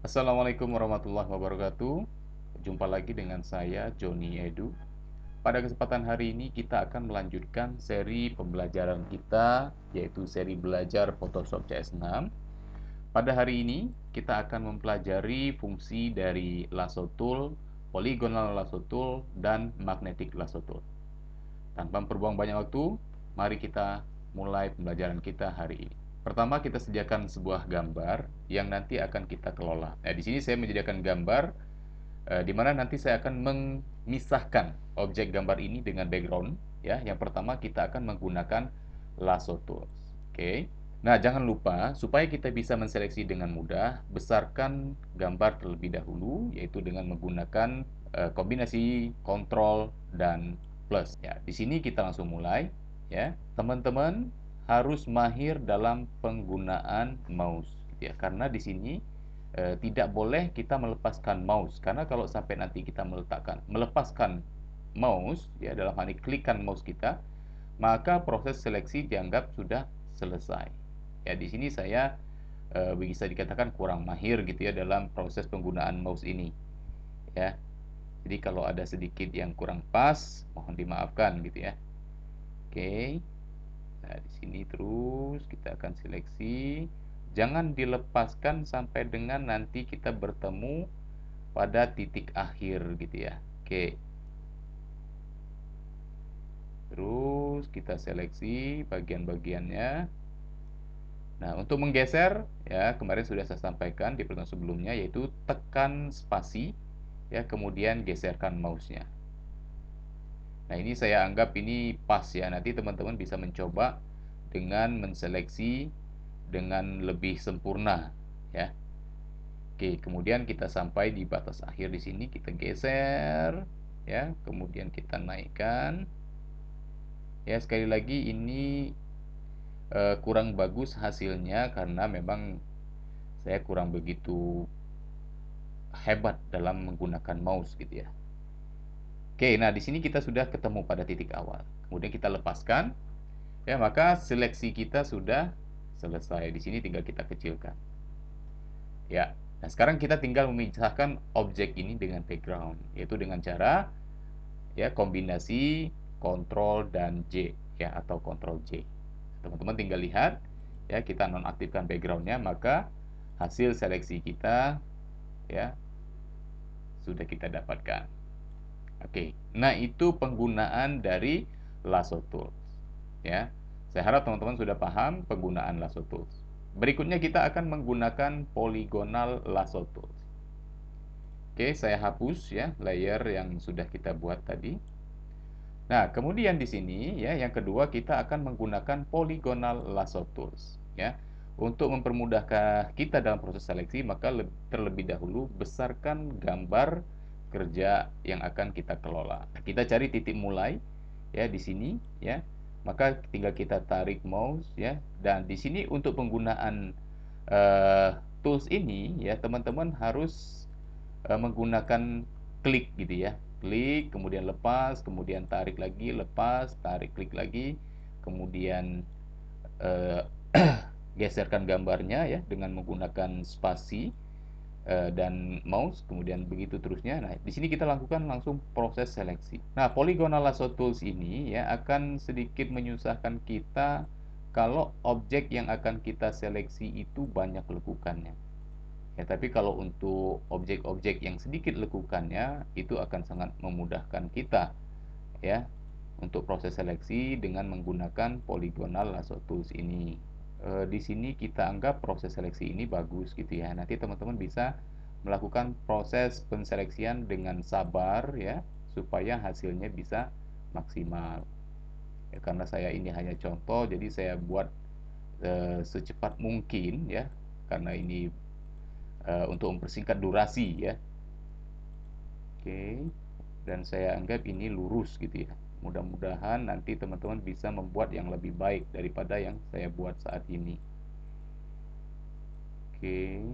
Assalamualaikum warahmatullahi wabarakatuh. Jumpa lagi dengan saya, Joni Edu. Pada kesempatan hari ini kita akan melanjutkan seri pembelajaran kita, yaitu seri belajar Photoshop CS6. Pada hari ini kita akan mempelajari fungsi dari lasso tool, polygonal lasso tool, dan magnetic lasso tool. Tanpa memperbuang banyak waktu, mari kita mulai pembelajaran kita hari ini. Pertama, kita sediakan sebuah gambar yang nanti akan kita kelola. Nah, di sini saya menyediakan gambar di mana nanti saya akan memisahkan objek gambar ini dengan background. Ya, yang pertama kita akan menggunakan lasso tools. Oke. Nah, jangan lupa supaya kita bisa menseleksi dengan mudah, besarkan gambar terlebih dahulu, yaitu dengan menggunakan kombinasi Ctrl dan plus. Ya, di sini kita langsung mulai. Ya, teman-teman harus mahir dalam penggunaan mouse, gitu ya. Karena di sini tidak boleh kita melepaskan mouse, karena kalau sampai nanti kita melepaskan mouse, ya, dalam hal ini klikkan mouse kita, maka proses seleksi dianggap sudah selesai. Ya, di sini saya bisa dikatakan kurang mahir gitu ya dalam proses penggunaan mouse ini, ya. Jadi kalau ada sedikit yang kurang pas, mohon dimaafkan gitu ya. Oke. Nah, di sini terus kita akan seleksi. Jangan dilepaskan sampai dengan nanti kita bertemu pada titik akhir gitu ya. Oke. Terus kita seleksi bagian-bagiannya. Nah, untuk menggeser ya kemarin sudah saya sampaikan di pertemuan sebelumnya, yaitu tekan spasi ya, kemudian geserkan mouse-nya. Nah, ini saya anggap ini pas ya. Nanti teman-teman bisa mencoba dengan menseleksi dengan lebih sempurna ya. Oke, kemudian kita sampai di batas akhir di sini, kita geser ya, kemudian kita naikkan. Ya, sekali lagi ini kurang bagus hasilnya karena memang saya kurang begitu hebat dalam menggunakan mouse gitu ya. Oke, nah di sini kita sudah ketemu pada titik awal. Kemudian kita lepaskan, ya, maka seleksi kita sudah selesai. Di sini tinggal kita kecilkan. Ya, nah sekarang kita tinggal memisahkan objek ini dengan background, yaitu dengan cara ya kombinasi Ctrl dan J ya, atau Ctrl J. Teman-teman tinggal lihat ya, kita nonaktifkan backgroundnya, maka hasil seleksi kita ya sudah kita dapatkan. Oke, nah itu penggunaan dari lasso tools ya. Saya harap teman-teman sudah paham penggunaan lasso tools. Berikutnya kita akan menggunakan polygonal lasso tools. Oke, saya hapus ya layer yang sudah kita buat tadi. Nah, kemudian di sini ya, yang kedua kita akan menggunakan polygonal lasso tools ya. Untuk mempermudahkan kita dalam proses seleksi, maka terlebih dahulu besarkan gambar kerja yang akan kita kelola. Kita cari titik mulai ya di sini ya. Maka tinggal kita tarik mouse ya, dan di sini untuk penggunaan uh, tools ini ya, teman-teman harus menggunakan klik gitu ya. Klik, kemudian lepas, kemudian tarik lagi, lepas, tarik, klik lagi, kemudian eh, geserkan gambarnya ya dengan menggunakan spasi dan mouse, kemudian begitu terusnya. Nah, di sini kita lakukan langsung proses seleksi. Nah, polygonal lasso tools ini ya akan sedikit menyusahkan kita kalau objek yang akan kita seleksi itu banyak lekukannya. Ya, tapi kalau untuk objek-objek yang sedikit lekukannya itu akan sangat memudahkan kita ya untuk proses seleksi dengan menggunakan polygonal lasso tools ini. Di sini kita anggap proses seleksi ini bagus gitu ya. Nanti teman-teman bisa melakukan proses penseleksian dengan sabar ya supaya hasilnya bisa maksimal. Ya, karena saya ini hanya contoh, jadi saya buat secepat mungkin ya, karena ini untuk mempersingkat durasi ya. Oke, dan saya anggap ini lurus gitu ya. Mudah-mudahan nanti teman-teman bisa membuat yang lebih baik daripada yang saya buat saat ini. Oke.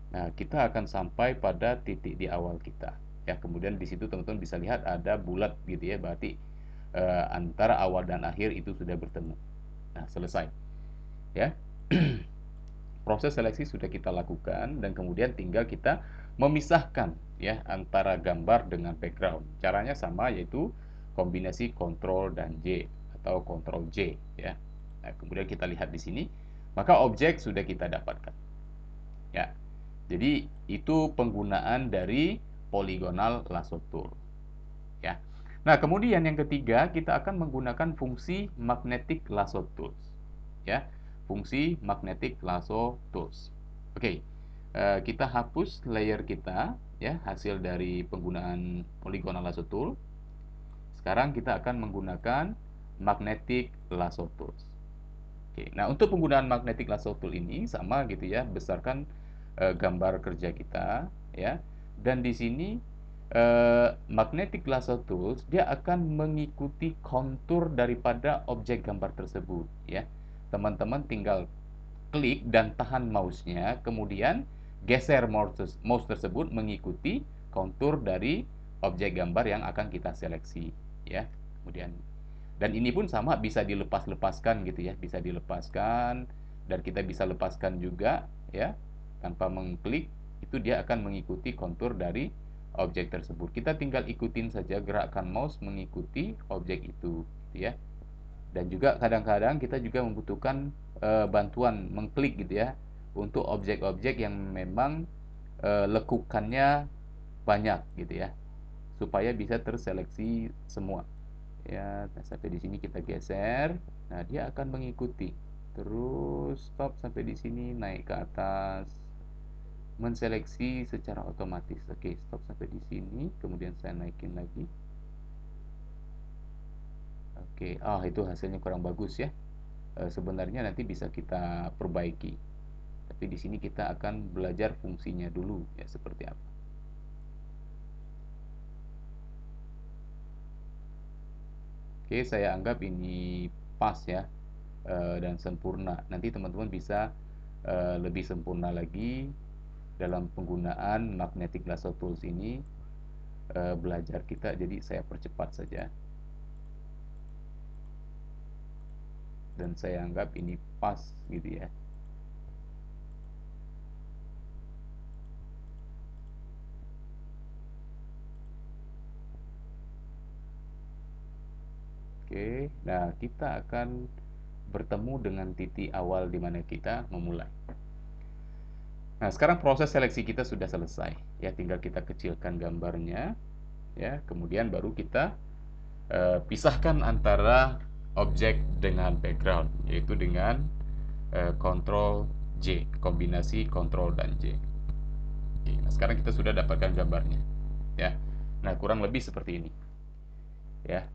Nah, kita akan sampai pada titik di awal kita. Ya, kemudian di situ teman-teman bisa lihat ada bulat gitu ya, berarti antara awal dan akhir itu sudah bertemu. Nah, selesai. Ya. Proses seleksi sudah kita lakukan dan kemudian tinggal kita memisahkan ya antara gambar dengan background. Caranya sama, yaitu kombinasi Ctrl dan J atau Ctrl J ya. Nah, kemudian kita lihat di sini, maka objek sudah kita dapatkan. Ya. Jadi itu penggunaan dari polygonal lasso tool. Ya. Nah, kemudian yang ketiga kita akan menggunakan fungsi magnetic lasso tools. Ya, fungsi magnetic lasso tools. Oke, kita hapus layer kita, ya, hasil dari penggunaan polygonal lasso tool. Sekarang kita akan menggunakan magnetic lasso tools. Oke, nah untuk penggunaan magnetic lasso tool ini sama gitu ya, besarkan gambar kerja kita, ya, dan di sini magnetic lasso tools dia akan mengikuti kontur daripada objek gambar tersebut, ya. Teman-teman tinggal klik dan tahan mouse-nya, kemudian geser mouse tersebut mengikuti kontur dari objek gambar yang akan kita seleksi, ya. Kemudian dan ini pun sama, bisa dilepas-lepaskan gitu ya, bisa dilepaskan dan kita bisa lepaskan juga ya, tanpa mengklik, itu dia akan mengikuti kontur dari objek tersebut. Kita tinggal ikutin saja gerakan mouse mengikuti objek itu gitu ya. Dan juga kadang-kadang kita juga membutuhkan bantuan mengklik gitu ya, untuk objek-objek yang memang lekukannya banyak gitu ya, supaya bisa terseleksi semua. Ya, nah sampai di sini kita geser. Nah, dia akan mengikuti. Terus stop sampai di sini, naik ke atas, menseleksi secara otomatis. Oke, stop sampai di sini, kemudian saya naikin lagi. Oke, itu hasilnya kurang bagus ya. Sebenarnya nanti bisa kita perbaiki. Tapi di sini kita akan belajar fungsinya dulu ya, seperti apa. Oke, saya anggap ini pas ya, dan sempurna. Nanti teman-teman bisa lebih sempurna lagi dalam penggunaan magnetic lasso tools ini, belajar kita. Jadi saya percepat saja dan saya anggap ini pas gitu ya. Oke, nah kita akan bertemu dengan titik awal di mana kita memulai. Nah, sekarang proses seleksi kita sudah selesai. Ya, tinggal kita kecilkan gambarnya, ya. Kemudian baru kita pisahkan antara objek dengan background, yaitu dengan Ctrl J, kombinasi Ctrl dan J. Oke, nah sekarang kita sudah dapatkan gambarnya, ya. Nah, kurang lebih seperti ini, ya.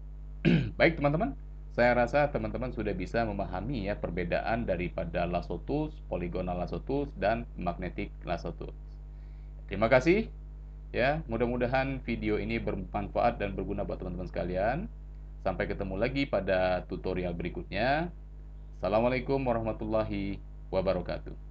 Baik teman-teman, saya rasa teman-teman sudah bisa memahami ya perbedaan daripada lasso tools, polygonal lasso tools, dan magnetic lasso tools. Terima kasih ya, mudah-mudahan video ini bermanfaat dan berguna buat teman-teman sekalian. Sampai ketemu lagi pada tutorial berikutnya. Assalamualaikum warahmatullahi wabarakatuh.